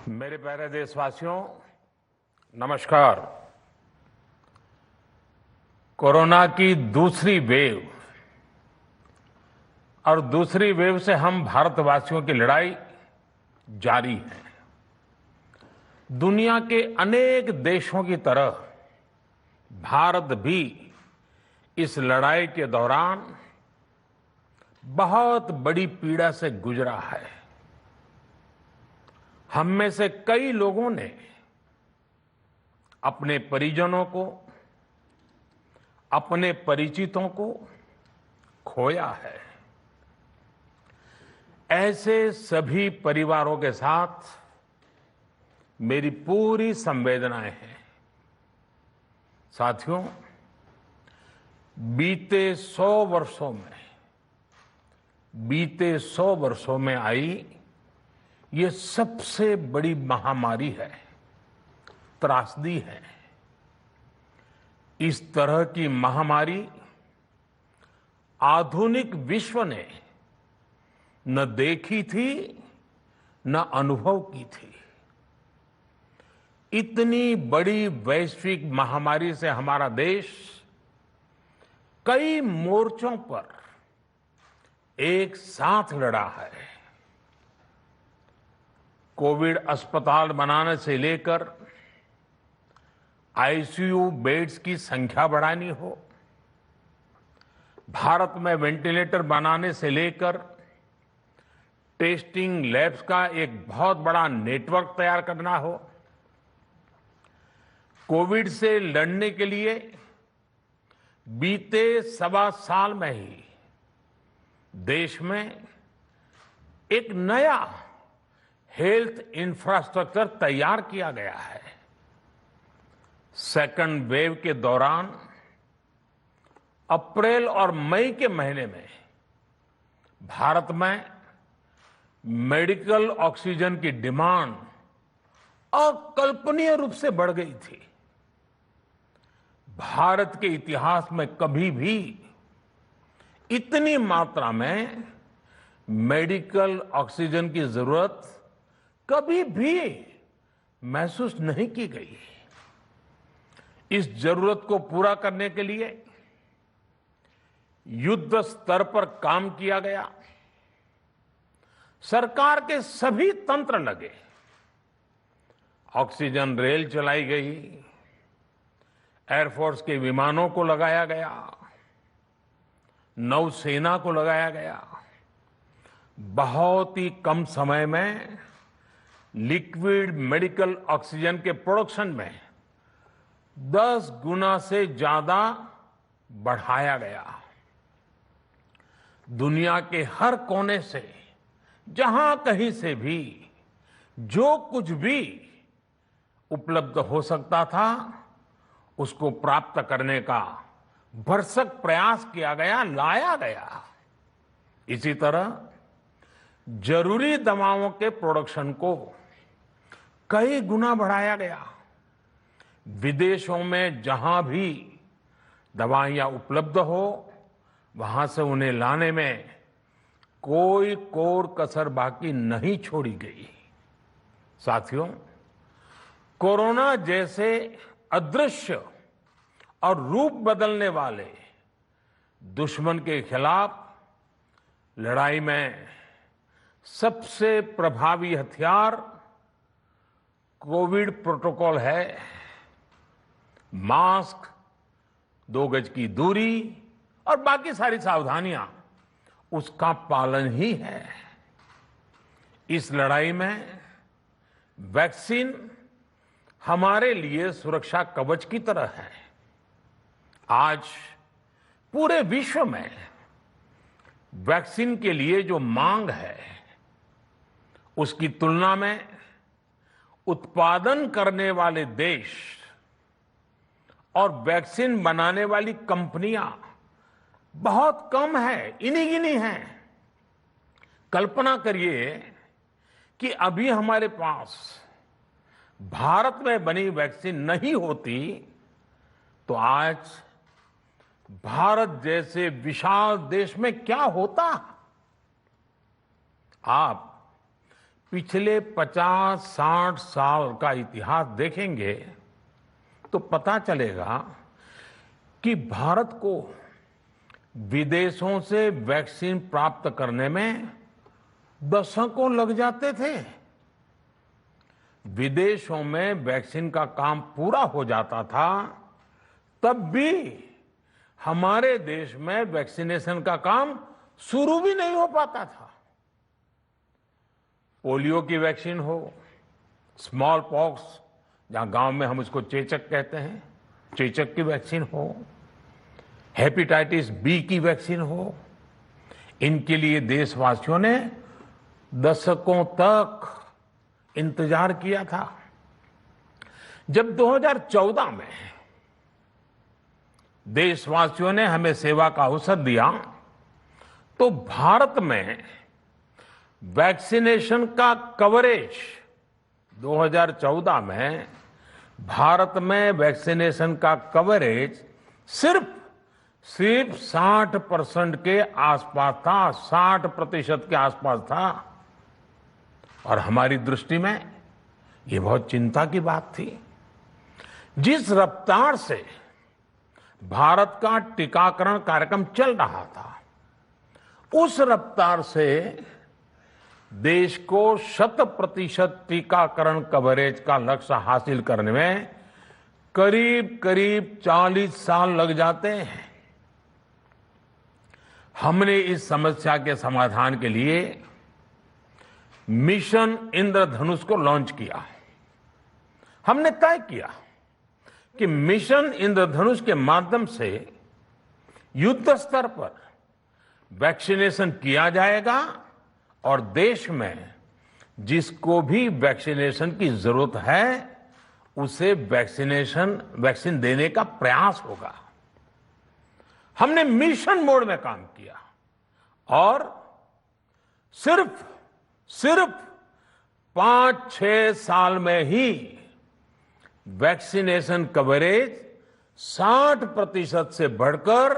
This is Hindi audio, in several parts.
मेरे प्यारे देशवासियों, नमस्कार। कोरोना की दूसरी वेव और दूसरी वेव से हम भारतवासियों की लड़ाई जारी है। दुनिया के अनेक देशों की तरह भारत भी इस लड़ाई के दौरान बहुत बड़ी पीड़ा से गुजरा है। हम में से कई लोगों ने अपने परिजनों को, अपने परिचितों को खोया है। ऐसे सभी परिवारों के साथ मेरी पूरी संवेदनाएं हैं। साथियों, बीते 100 वर्षों में आई ये सबसे बड़ी महामारी है, त्रासदी है। इस तरह की महामारी आधुनिक विश्व ने न देखी थी, न अनुभव की थी। इतनी बड़ी वैश्विक महामारी से हमारा देश कई मोर्चों पर एक साथ लड़ा है। कोविड अस्पताल बनाने से लेकर आईसीयू बेड्स की संख्या बढ़ानी हो, भारत में वेंटिलेटर बनाने से लेकर टेस्टिंग लैब्स का एक बहुत बड़ा नेटवर्क तैयार करना हो, कोविड से लड़ने के लिए बीते 1.25 साल में ही देश में एक नया हेल्थ इंफ्रास्ट्रक्चर तैयार किया गया है। सेकंड वेव के दौरान अप्रैल और मई के महीने में भारत में मेडिकल ऑक्सीजन की डिमांड अकल्पनीय रूप से बढ़ गई थी। भारत के इतिहास में कभी भी इतनी मात्रा में मेडिकल ऑक्सीजन की जरूरत कभी भी महसूस नहीं की गई। इस जरूरत को पूरा करने के लिए युद्ध स्तर पर काम किया गया। सरकार के सभी तंत्र लगे। ऑक्सीजन रेल चलाई गई, एयरफोर्स के विमानों को लगाया गया, नौसेना को लगाया गया। बहुत ही कम समय में लिक्विड मेडिकल ऑक्सीजन के प्रोडक्शन में 10 गुना से ज्यादा बढ़ाया गया। दुनिया के हर कोने से, जहां कहीं से भी जो कुछ भी उपलब्ध हो सकता था, उसको प्राप्त करने का भरसक प्रयास किया गया, लाया गया। इसी तरह जरूरी दवाओं के प्रोडक्शन को कई गुना बढ़ाया गया। विदेशों में जहां भी दवाइयां उपलब्ध हो, वहां से उन्हें लाने में कोई कोर कसर बाकी नहीं छोड़ी गई। साथियों, कोरोना जैसे अदृश्य और रूप बदलने वाले दुश्मन के खिलाफ लड़ाई में सबसे प्रभावी हथियार कोविड प्रोटोकॉल है। मास्क, 2 गज की दूरी और बाकी सारी सावधानियां, उसका पालन ही है। इस लड़ाई में वैक्सीन हमारे लिए सुरक्षा कवच की तरह है। आज पूरे विश्व में वैक्सीन के लिए जो मांग है, उसकी तुलना में उत्पादन करने वाले देश और वैक्सीन बनाने वाली कंपनियां बहुत कम है, इन्हीं गिनी हैं। कल्पना करिए कि अभी हमारे पास भारत में बनी वैक्सीन नहीं होती तो आज भारत जैसे विशाल देश में क्या होता। आप पिछले 50-60 साल का इतिहास देखेंगे तो पता चलेगा कि भारत को विदेशों से वैक्सीन प्राप्त करने में दशकों लग जाते थे। विदेशों में वैक्सीन का काम पूरा हो जाता था, तब भी हमारे देश में वैक्सीनेशन का काम शुरू भी नहीं हो पाता था। पोलियो की वैक्सीन हो, स्मॉल पॉक्स, जहां गांव में हम उसको चेचक कहते हैं, चेचक की वैक्सीन हो, हेपेटाइटिस बी की वैक्सीन हो, इनके लिए देशवासियों ने दशकों तक इंतजार किया था। जब 2014 में देशवासियों ने हमें सेवा का अवसर दिया, तो भारत में वैक्सीनेशन का कवरेज 2014 में भारत में वैक्सीनेशन का कवरेज सिर्फ 60% के आसपास था, 60% के आसपास था। और हमारी दृष्टि में ये बहुत चिंता की बात थी। जिस रफ्तार से भारत का टीकाकरण कार्यक्रम चल रहा था, उस रफ्तार से देश को 100% टीकाकरण कवरेज का लक्ष्य हासिल करने में करीब करीब 40 साल लग जाते हैं। हमने इस समस्या के समाधान के लिए मिशन इंद्रधनुष को लॉन्च किया। हमने तय किया कि मिशन इंद्रधनुष के माध्यम से युद्ध स्तर पर वैक्सीनेशन किया जाएगा और देश में जिसको भी वैक्सीनेशन की जरूरत है उसे वैक्सीन देने का प्रयास होगा। हमने मिशन मोड में काम किया और सिर्फ 5-6 साल में ही वैक्सीनेशन कवरेज 60% से बढ़कर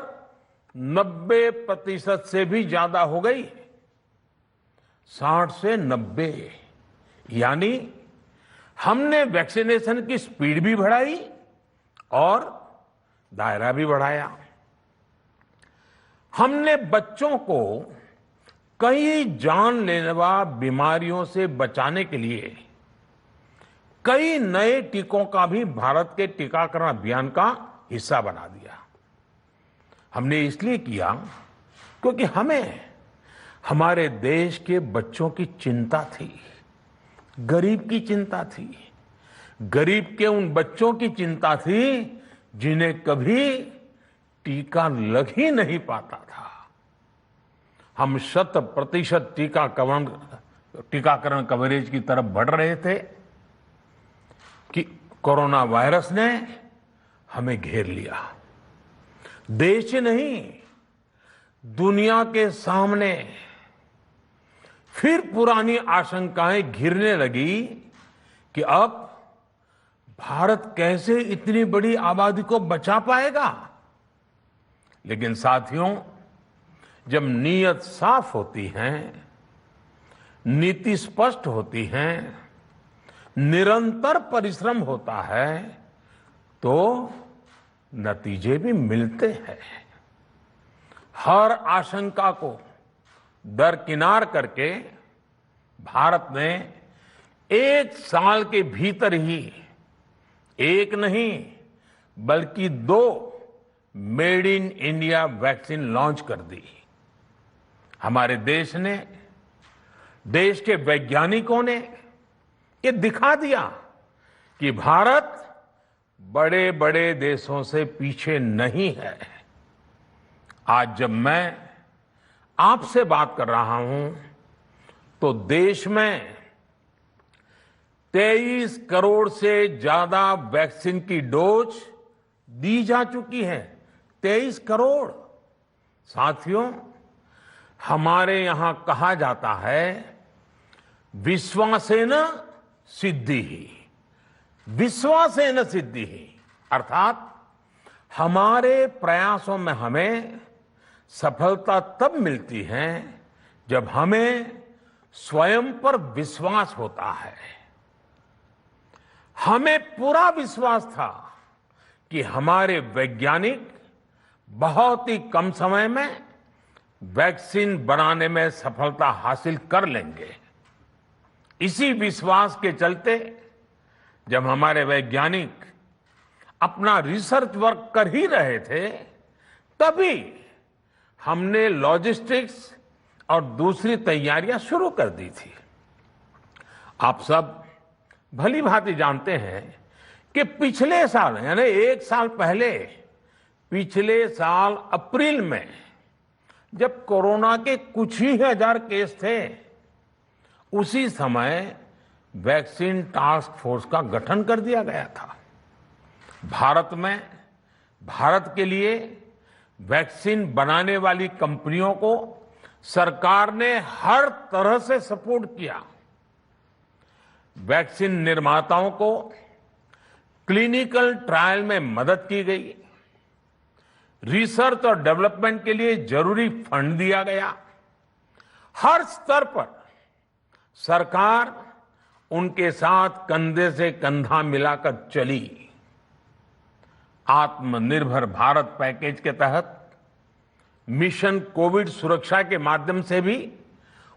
90% से भी ज्यादा हो गई। 60 से 90, यानी हमने वैक्सीनेशन की स्पीड भी बढ़ाई और दायरा भी बढ़ाया। हमने बच्चों को कई जानलेवा बीमारियों से बचाने के लिए कई नए टीकों का भी भारत के टीकाकरण अभियान का हिस्सा बना दिया। हमने इसलिए किया क्योंकि हमें हमारे देश के बच्चों की चिंता थी, गरीब की चिंता थी, गरीब के उन बच्चों की चिंता थी जिन्हें कभी टीका लग ही नहीं पाता था। हम 100% टीकाकरण कवरेज की तरफ बढ़ रहे थे कि कोरोना वायरस ने हमें घेर लिया। देश ही नहीं, दुनिया के सामने फिर पुरानी आशंकाएं घिरने लगी कि अब भारत कैसे इतनी बड़ी आबादी को बचा पाएगा। लेकिन साथियों, जब नीयत साफ होती है, नीति स्पष्ट होती है, निरंतर परिश्रम होता है, तो नतीजे भी मिलते हैं। हर आशंका को दरकिनार करके भारत ने 1 साल के भीतर ही एक नहीं बल्कि 2 made in India vaccine launch कर दी। हमारे देश ने, देश के वैज्ञानिकों ने ये दिखा दिया कि भारत बड़े बड़े देशों से पीछे नहीं है। आज जब मैं आपसे बात कर रहा हूं तो देश में 23 करोड़ से ज्यादा वैक्सीन की डोज दी जा चुकी है। 23 करोड़। साथियों, हमारे यहां कहा जाता है विश्वासेन सिद्धिः, विश्वासेन सिद्धिः, अर्थात हमारे प्रयासों में हमें सफलता तब मिलती है जब हमें स्वयं पर विश्वास होता है। हमें पूरा विश्वास था कि हमारे वैज्ञानिक बहुत ही कम समय में वैक्सीन बनाने में सफलता हासिल कर लेंगे। इसी विश्वास के चलते जब हमारे वैज्ञानिक अपना रिसर्च वर्क कर ही रहे थे, तभी हमने लॉजिस्टिक्स और दूसरी तैयारियां शुरू कर दी थी। आप सब भली भांति जानते हैं कि पिछले साल यानी एक साल पहले, पिछले साल अप्रैल में जब कोरोना के कुछ ही हजार केस थे, उसी समय वैक्सीन टास्क फोर्स का गठन कर दिया गया था। भारत के लिए वैक्सीन बनाने वाली कंपनियों को सरकार ने हर तरह से सपोर्ट किया। वैक्सीन निर्माताओं को क्लिनिकल ट्रायल में मदद की गई, रिसर्च और डेवलपमेंट के लिए जरूरी फंड दिया गया। हर स्तर पर सरकार उनके साथ कंधे से कंधा मिलाकर चली। आत्मनिर्भर भारत पैकेज के तहत मिशन कोविड सुरक्षा के माध्यम से भी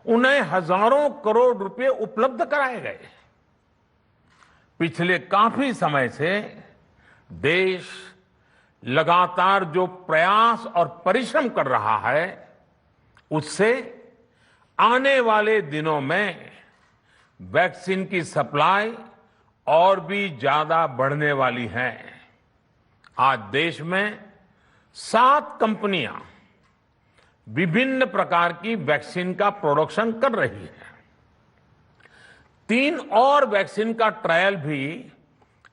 उन्हें हजारों करोड़ रुपए उपलब्ध कराए गए। पिछले काफी समय से देश लगातार जो प्रयास और परिश्रम कर रहा है, उससे आने वाले दिनों में वैक्सीन की सप्लाई और भी ज्यादा बढ़ने वाली है। आज देश में 7 कंपनियां विभिन्न प्रकार की वैक्सीन का प्रोडक्शन कर रही है। 3 और वैक्सीन का ट्रायल भी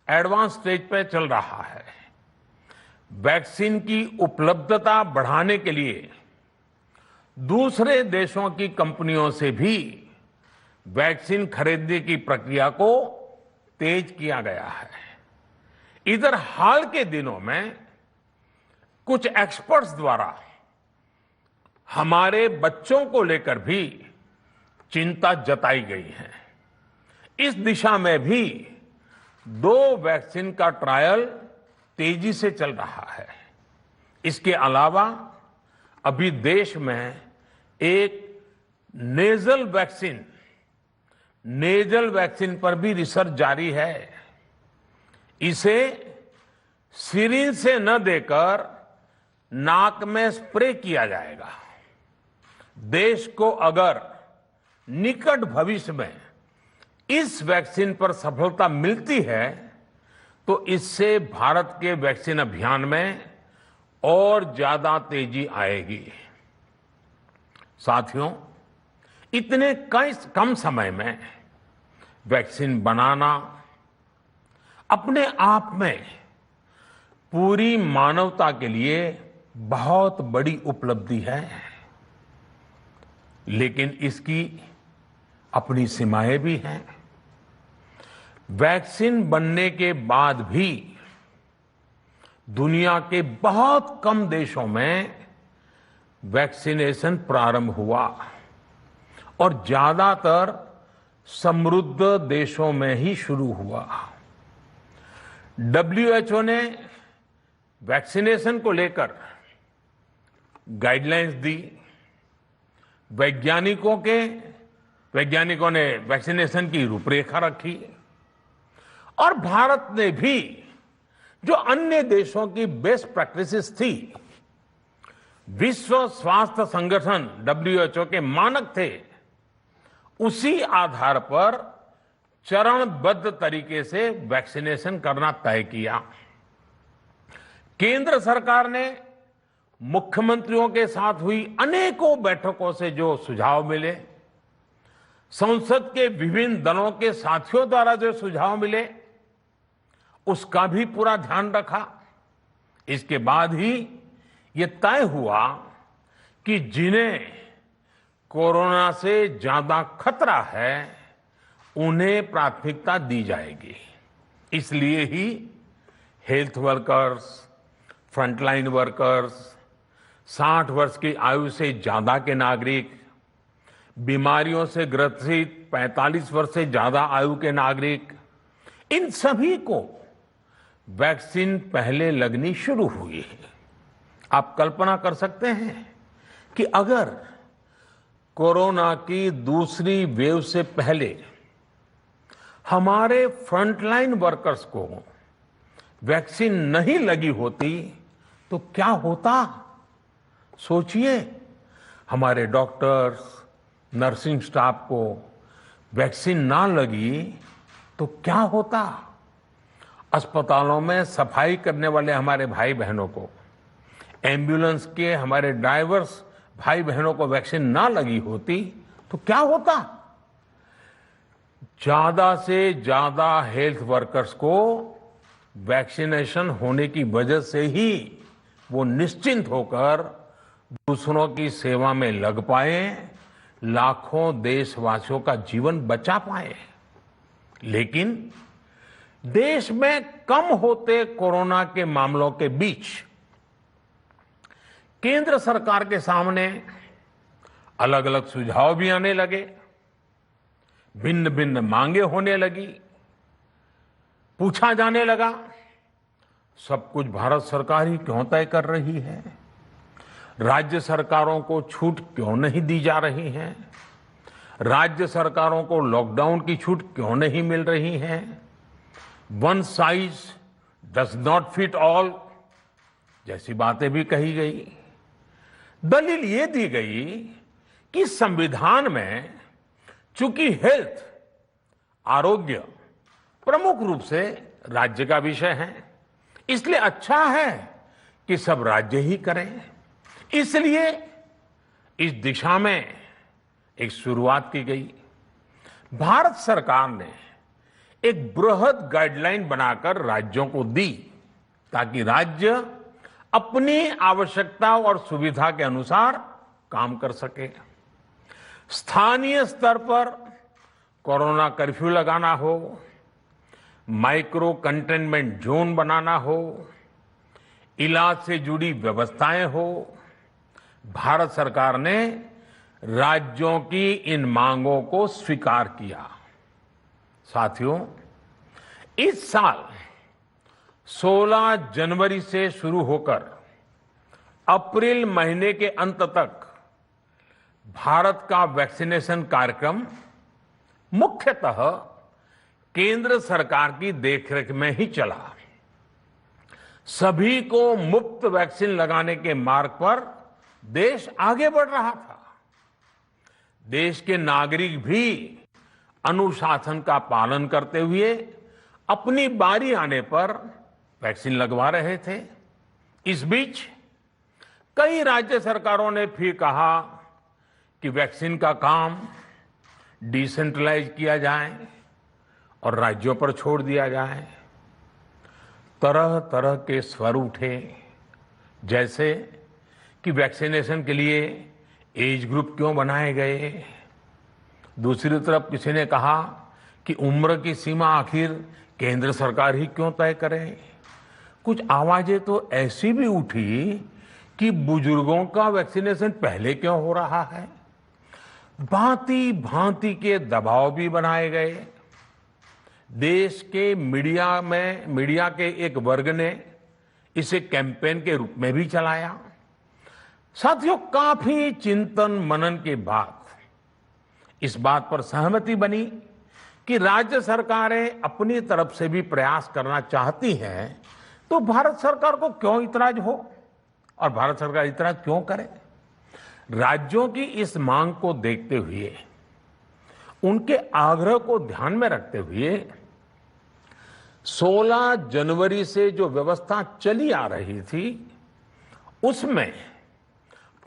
एडवांस स्टेज पर चल रहा है। वैक्सीन की उपलब्धता बढ़ाने के लिए दूसरे देशों की कंपनियों से भी वैक्सीन खरीदने की प्रक्रिया को तेज किया गया है। इधर हाल के दिनों में कुछ एक्सपर्ट्स द्वारा हमारे बच्चों को लेकर भी चिंता जताई गई है। इस दिशा में भी 2 वैक्सीन का ट्रायल तेजी से चल रहा है। इसके अलावा अभी देश में एक नेजल वैक्सीन पर भी रिसर्च जारी है। इसे सिरिंज से न देकर नाक में स्प्रे किया जाएगा। देश को अगर निकट भविष्य में इस वैक्सीन पर सफलता मिलती है, तो इससे भारत के वैक्सीन अभियान में और ज्यादा तेजी आएगी। साथियों, इतने कम समय में वैक्सीन बनाना अपने आप में पूरी मानवता के लिए बहुत बड़ी उपलब्धि है, लेकिन इसकी अपनी सीमाएं भी हैं। वैक्सीन बनने के बाद भी दुनिया के बहुत कम देशों में वैक्सीनेशन प्रारंभ हुआ और ज्यादातर समृद्ध देशों में ही शुरू हुआ। WHO ने वैक्सीनेशन को लेकर गाइडलाइंस दी। वैज्ञानिकों ने वैक्सीनेशन की रूपरेखा रखी और भारत ने भी जो अन्य देशों की बेस्ट प्रैक्टिसेस थी, विश्व स्वास्थ्य संगठन WHO के मानक थे, उसी आधार पर चरणबद्ध तरीके से वैक्सीनेशन करना तय किया। केंद्र सरकार ने मुख्यमंत्रियों के साथ हुई अनेकों बैठकों से जो सुझाव मिले, संसद के विभिन्न दलों के साथियों द्वारा जो सुझाव मिले, उसका भी पूरा ध्यान रखा। इसके बाद ही ये तय हुआ कि जिन्हें कोरोना से ज्यादा खतरा है, उन्हें प्राथमिकता दी जाएगी। इसलिए ही हेल्थ वर्कर्स, फ्रंटलाइन वर्कर्स, 60 वर्ष की आयु से ज्यादा के नागरिक, बीमारियों से ग्रसित 45 वर्ष से ज्यादा आयु के नागरिक, इन सभी को वैक्सीन पहले लगनी शुरू हुई है। आप कल्पना कर सकते हैं कि अगर कोरोना की दूसरी वेव से पहले हमारे फ्रंटलाइन वर्कर्स को वैक्सीन नहीं लगी होती तो क्या होता। सोचिए, हमारे डॉक्टर्स, नर्सिंग स्टाफ को वैक्सीन ना लगी तो क्या होता। अस्पतालों में सफाई करने वाले हमारे भाई बहनों को, एम्बुलेंस के हमारे ड्राइवर्स भाई बहनों को वैक्सीन ना लगी होती तो क्या होता। ज्यादा से ज्यादा हेल्थ वर्कर्स को वैक्सीनेशन होने की वजह से ही वो निश्चिंत होकर दूसरों की सेवा में लग पाए, लाखों देशवासियों का जीवन बचा पाए। लेकिन देश में कम होते कोरोना के मामलों के बीच केंद्र सरकार के सामने अलग अलग सुझाव भी आने लगे, भिन्न भिन्न मांगे होने लगी। पूछा जाने लगा, सब कुछ भारत सरकार ही क्यों तय कर रही है? राज्य सरकारों को छूट क्यों नहीं दी जा रही है? राज्य सरकारों को लॉकडाउन की छूट क्यों नहीं मिल रही है? One size does not fit all जैसी बातें भी कही गई। दलील ये दी गई कि संविधान में चूंकि हेल्थ, आरोग्य प्रमुख रूप से राज्य का विषय है, इसलिए अच्छा है कि सब राज्य ही करें। इसलिए इस दिशा में एक शुरुआत की गई। भारत सरकार ने एक बृहद गाइडलाइन बनाकर राज्यों को दी ताकि राज्य अपनी आवश्यकता और सुविधा के अनुसार काम कर सके। स्थानीय स्तर पर कोरोना कर्फ्यू लगाना हो, माइक्रो कंटेनमेंट जोन बनाना हो, इलाज से जुड़ी व्यवस्थाएं हो, भारत सरकार ने राज्यों की इन मांगों को स्वीकार किया। साथियों, इस साल 16 जनवरी से शुरू होकर अप्रैल महीने के अंत तक भारत का वैक्सीनेशन कार्यक्रम मुख्यतः केंद्र सरकार की देखरेख में ही चला। सभी को मुफ्त वैक्सीन लगाने के मार्ग पर देश आगे बढ़ रहा था। देश के नागरिक भी अनुशासन का पालन करते हुए अपनी बारी आने पर वैक्सीन लगवा रहे थे। इस बीच कई राज्य सरकारों ने फिर कहा कि वैक्सीन का काम डिसेंट्रलाइज किया जाए और राज्यों पर छोड़ दिया जाए। तरह तरह के स्वर उठे, जैसे कि वैक्सीनेशन के लिए एज ग्रुप क्यों बनाए गए। दूसरी तरफ किसी ने कहा कि उम्र की सीमा आखिर केंद्र सरकार ही क्यों तय करे। कुछ आवाजें तो ऐसी भी उठी कि बुजुर्गों का वैक्सीनेशन पहले क्यों हो रहा है। भांति भांति के दबाव भी बनाए गए। देश के मीडिया के एक वर्ग ने इसे कैंपेन के रूप में भी चलाया। साथियों, काफी चिंतन मनन के बाद इस बात पर सहमति बनी कि राज्य सरकारें अपनी तरफ से भी प्रयास करना चाहती हैं, तो भारत सरकार को क्यों इतराज हो और भारत सरकार इतराज क्यों करे। राज्यों की इस मांग को देखते हुए, उनके आग्रह को ध्यान में रखते हुए 16 जनवरी से जो व्यवस्था चली आ रही थी, उसमें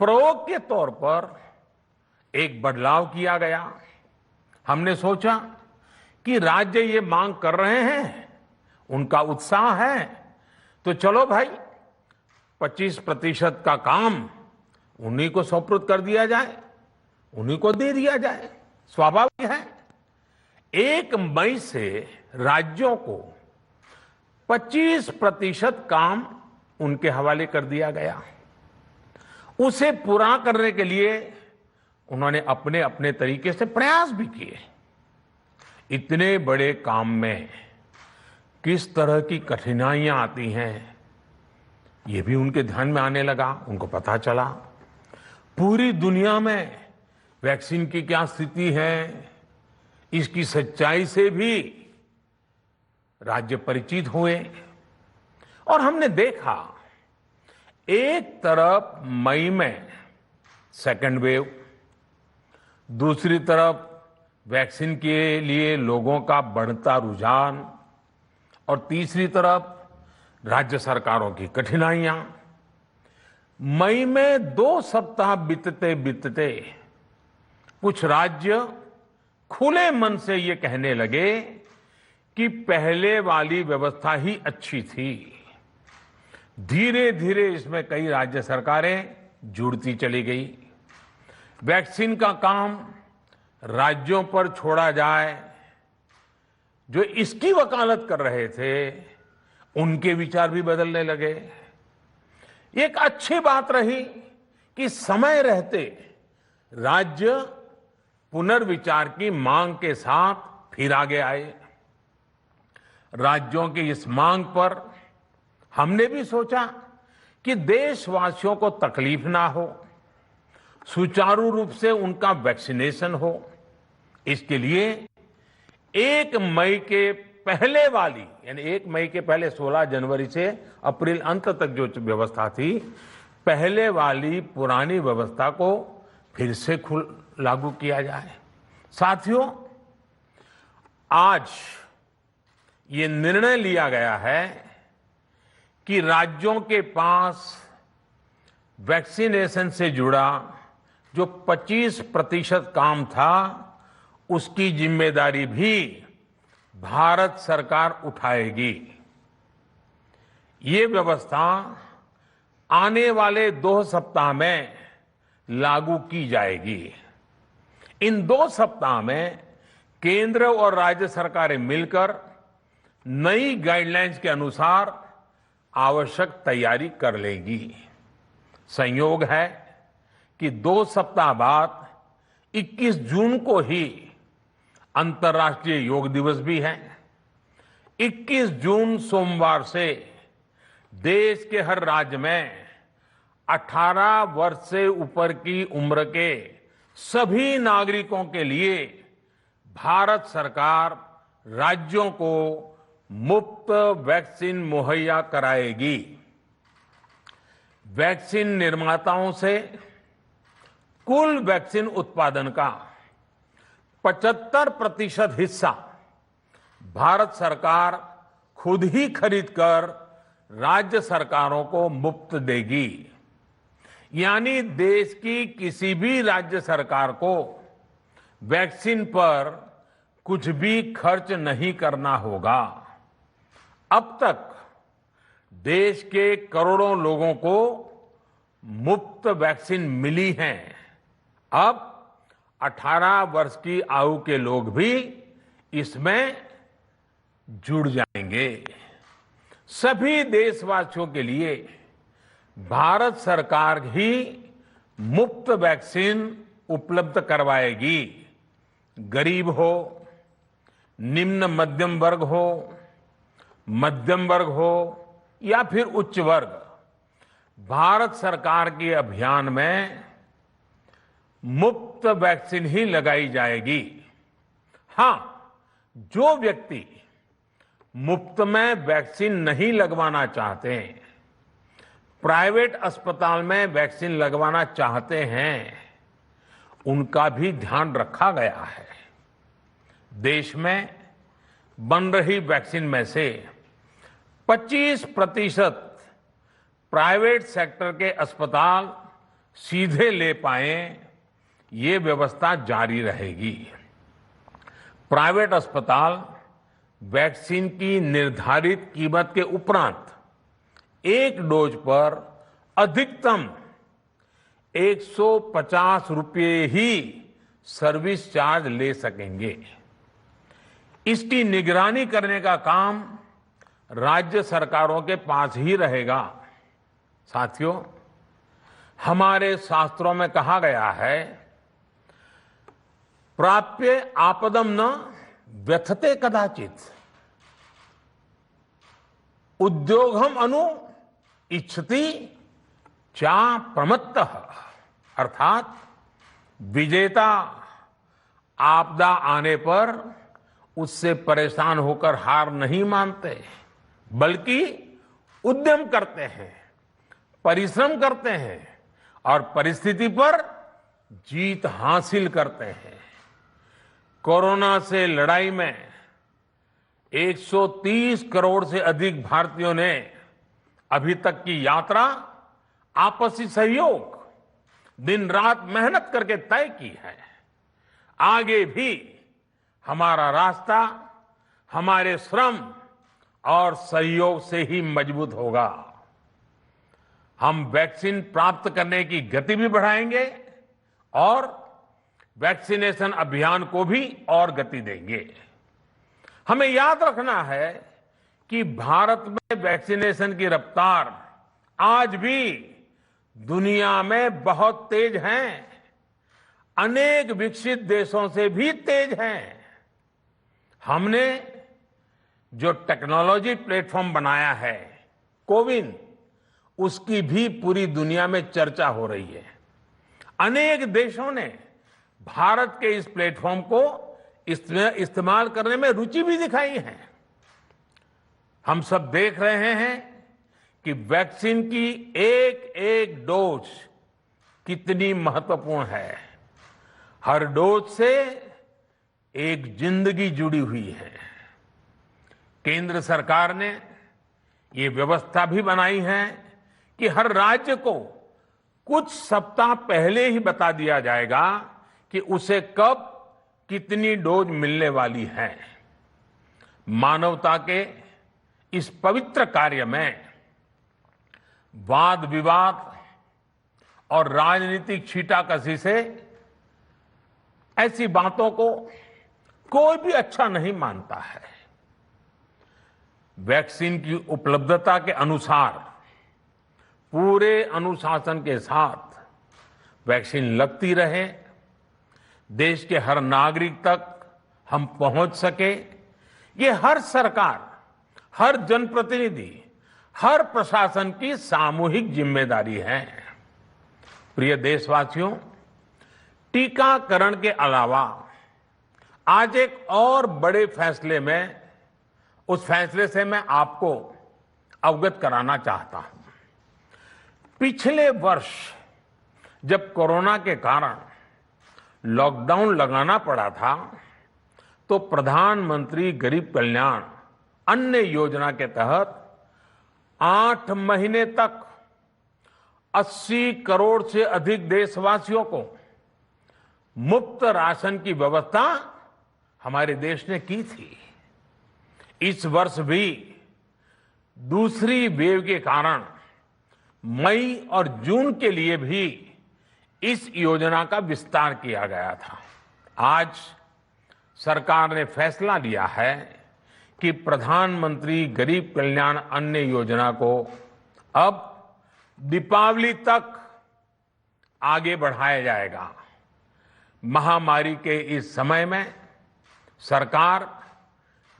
प्रयोग के तौर पर एक बदलाव किया गया। हमने सोचा कि राज्य ये मांग कर रहे हैं, उनका उत्साह है, तो चलो भाई 25% का काम उन्हीं को सुपुर्द कर दिया जाए, उन्हीं को दे दिया जाए। स्वाभाविक है 1 मई से राज्यों को 25% काम उनके हवाले कर दिया गया। उसे पूरा करने के लिए उन्होंने अपने अपने तरीके से प्रयास भी किए। इतने बड़े काम में किस तरह की कठिनाइयां आती हैं, ये भी उनके ध्यान में आने लगा। उनको पता चला पूरी दुनिया में वैक्सीन की क्या स्थिति है, इसकी सच्चाई से भी राज्य परिचित हुए। और हमने देखा, एक तरफ मई में सेकेंड वेव, दूसरी तरफ वैक्सीन के लिए लोगों का बढ़ता रुझान, और तीसरी तरफ राज्य सरकारों की कठिनाइयां। मई में 2 सप्ताह बीतते बीतते कुछ राज्य खुले मन से ये कहने लगे कि पहले वाली व्यवस्था ही अच्छी थी। धीरे धीरे इसमें कई राज्य सरकारें जुड़ती चली गई। वैक्सीन का काम राज्यों पर छोड़ा जाए, जो इसकी वकालत कर रहे थे उनके विचार भी बदलने लगे। एक अच्छी बात रही कि समय रहते राज्य पुनर्विचार की मांग के साथ फिर आगे आए। राज्यों की इस मांग पर हमने भी सोचा कि देशवासियों को तकलीफ ना हो, सुचारू रूप से उनका वैक्सीनेशन हो। इसके लिए 1 मई के पहले वाली, यानी 1 मई के पहले 16 जनवरी से अप्रैल अंत तक जो व्यवस्था थी, पहले वाली पुरानी व्यवस्था को फिर से लागू किया जाए। साथियों, आज ये निर्णय लिया गया है कि राज्यों के पास वैक्सीनेशन से जुड़ा जो 25% काम था, उसकी जिम्मेदारी भी भारत सरकार उठाएगी। ये व्यवस्था आने वाले 2 सप्ताह में लागू की जाएगी। इन 2 सप्ताह में केंद्र और राज्य सरकारें मिलकर नई गाइडलाइंस के अनुसार आवश्यक तैयारी कर लेंगी। संयोग है कि 2 सप्ताह बाद 21 जून को ही अंतर्राष्ट्रीय योग दिवस भी है। 21 जून सोमवार से देश के हर राज्य में 18 वर्ष से ऊपर की उम्र के सभी नागरिकों के लिए भारत सरकार राज्यों को मुफ्त वैक्सीन मुहैया कराएगी। वैक्सीन निर्माताओं से कुल वैक्सीन उत्पादन का 75% हिस्सा भारत सरकार खुद ही खरीदकर राज्य सरकारों को मुफ्त देगी। यानी देश की किसी भी राज्य सरकार को वैक्सीन पर कुछ भी खर्च नहीं करना होगा। अब तक देश के करोड़ों लोगों को मुफ्त वैक्सीन मिली है। अब 18 वर्ष की आयु के लोग भी इसमें जुड़ जाएंगे। सभी देशवासियों के लिए भारत सरकार ही मुफ्त वैक्सीन उपलब्ध करवाएगी। गरीब हो, निम्न मध्यम वर्ग हो, मध्यम वर्ग हो या फिर उच्च वर्ग, भारत सरकार के अभियान में मुफ्त वैक्सीन ही लगाई जाएगी। हां, जो व्यक्ति मुफ्त में वैक्सीन नहीं लगवाना चाहते, प्राइवेट अस्पताल में वैक्सीन लगवाना चाहते हैं, उनका भी ध्यान रखा गया है। देश में बन रही वैक्सीन में से 25% प्राइवेट सेक्टर के अस्पताल सीधे ले पाए, ये व्यवस्था जारी रहेगी। प्राइवेट अस्पताल वैक्सीन की निर्धारित कीमत के उपरांत एक डोज पर अधिकतम 150 रुपये ही सर्विस चार्ज ले सकेंगे। इसकी निगरानी करने का काम राज्य सरकारों के पास ही रहेगा। साथियों, हमारे शास्त्रों में कहा गया है, प्राप्य आपदम न व्यथते कदाचित उद्योगम अनु इच्छति चा प्रमत्तः। अर्थात विजेता आपदा आने पर उससे परेशान होकर हार नहीं मानते, बल्कि उद्यम करते हैं, परिश्रम करते हैं और परिस्थिति पर जीत हासिल करते हैं। कोरोना से लड़ाई में 130 करोड़ से अधिक भारतीयों ने अभी तक की यात्रा आपसी सहयोग, दिन रात मेहनत करके तय की है। आगे भी हमारा रास्ता हमारे श्रम और सहयोग से ही मजबूत होगा। हम वैक्सीन प्राप्त करने की गति भी बढ़ाएंगे और वैक्सीनेशन अभियान को भी और गति देंगे। हमें याद रखना है कि भारत में वैक्सीनेशन की रफ्तार आज भी दुनिया में बहुत तेज है, अनेक विकसित देशों से भी तेज है। हमने जो टेक्नोलॉजी प्लेटफॉर्म बनाया है कोविन, उसकी भी पूरी दुनिया में चर्चा हो रही है। अनेक देशों ने भारत के इस प्लेटफॉर्म को इस्तेमाल करने में रुचि भी दिखाई है। हम सब देख रहे हैं कि वैक्सीन की एक एक डोज कितनी महत्वपूर्ण है। हर डोज से एक जिंदगी जुड़ी हुई है। केंद्र सरकार ने ये व्यवस्था भी बनाई है कि हर राज्य को कुछ सप्ताह पहले ही बता दिया जाएगा कि उसे कब कितनी डोज मिलने वाली है। मानवता के इस पवित्र कार्य में वाद विवाद और राजनीतिक छींटाकशी से ऐसी बातों को कोई भी अच्छा नहीं मानता है। वैक्सीन की उपलब्धता के अनुसार पूरे अनुशासन के साथ वैक्सीन लगती रहे, देश के हर नागरिक तक हम पहुंच सके, ये हर सरकार, हर जनप्रतिनिधि, हर प्रशासन की सामूहिक जिम्मेदारी है। प्रिय देशवासियों, टीकाकरण के अलावा आज एक और बड़े फैसले में, उस फैसले से मैं आपको अवगत कराना चाहता हूं। पिछले वर्ष जब कोरोना के कारण लॉकडाउन लगाना पड़ा था, तो प्रधानमंत्री गरीब कल्याण अन्न योजना के तहत 8 महीने तक 80 करोड़ से अधिक देशवासियों को मुफ्त राशन की व्यवस्था हमारे देश ने की थी। इस वर्ष भी दूसरी वेव के कारण मई और जून के लिए भी इस योजना का विस्तार किया गया था। आज सरकार ने फैसला लिया है कि प्रधानमंत्री गरीब कल्याण अन्न योजना को अब दीपावली तक आगे बढ़ाया जाएगा। महामारी के इस समय में सरकार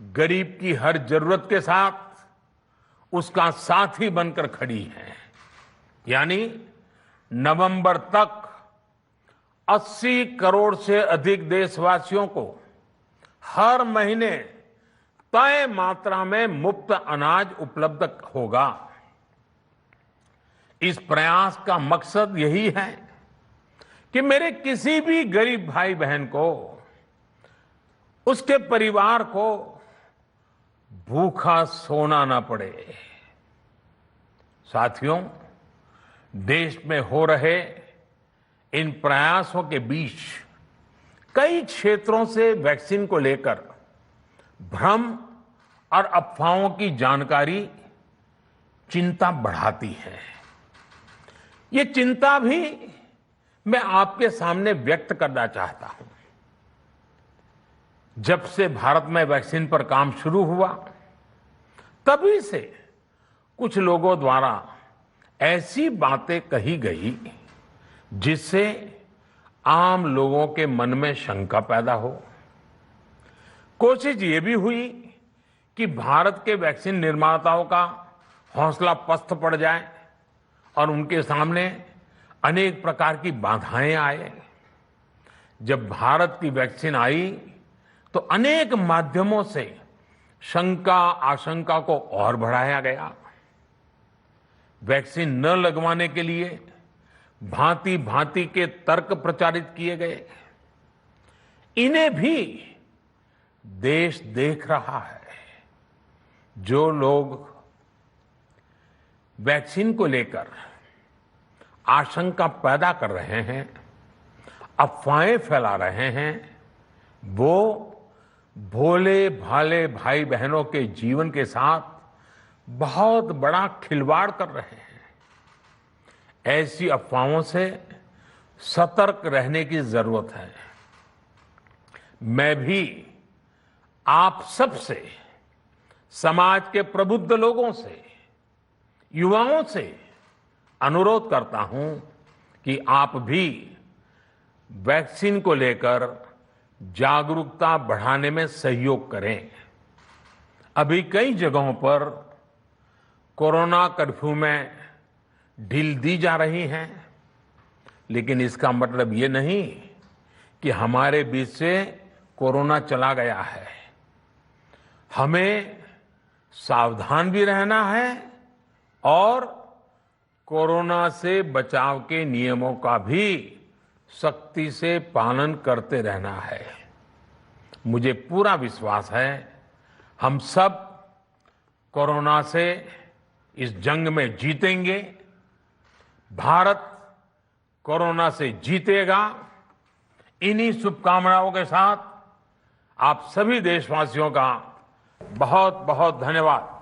गरीब की हर जरूरत के साथ उसका साथी बनकर खड़ी है। यानी नवंबर तक 80 करोड़ से अधिक देशवासियों को हर महीने तय मात्रा में मुफ्त अनाज उपलब्ध होगा। इस प्रयास का मकसद यही है कि मेरे किसी भी गरीब भाई बहन को, उसके परिवार को भूखा सोना ना पड़े। साथियों, देश में हो रहे इन प्रयासों के बीच कई क्षेत्रों से वैक्सीन को लेकर भ्रम और अफवाहों की जानकारी चिंता बढ़ाती है। ये चिंता भी मैं आपके सामने व्यक्त करना चाहता हूं। जब से भारत में वैक्सीन पर काम शुरू हुआ, तभी से कुछ लोगों द्वारा ऐसी बातें कही गई जिससे आम लोगों के मन में शंका पैदा हो। कोशिश ये भी हुई कि भारत के वैक्सीन निर्माताओं का हौसला पस्त पड़ जाए और उनके सामने अनेक प्रकार की बाधाएं आए। जब भारत की वैक्सीन आई तो अनेक माध्यमों से शंका आशंका को और बढ़ाया गया। वैक्सीन न लगवाने के लिए भांति भांति के तर्क प्रचारित किए गए। इन्हें भी देश देख रहा है। जो लोग वैक्सीन को लेकर आशंका पैदा कर रहे हैं, अफवाहें फैला रहे हैं, वो भोले भाले भाई बहनों के जीवन के साथ बहुत बड़ा खिलवाड़ कर रहे हैं। ऐसी अफवाहों से सतर्क रहने की जरूरत है। मैं भी आप सबसे, समाज के प्रबुद्ध लोगों से, युवाओं से अनुरोध करता हूं कि आप भी वैक्सीन को लेकर जागरूकता बढ़ाने में सहयोग करें। अभी कई जगहों पर कोरोना कर्फ्यू में ढील दी जा रही है, लेकिन इसका मतलब ये नहीं कि हमारे बीच से कोरोना चला गया है। हमें सावधान भी रहना है और कोरोना से बचाव के नियमों का भी सख्ती से पालन करते रहना है। मुझे पूरा विश्वास है हम सब कोरोना से इस जंग में जीतेंगे। भारत कोरोना से जीतेगा। इन्हीं शुभकामनाओं के साथ आप सभी देशवासियों का बहुत बहुत धन्यवाद।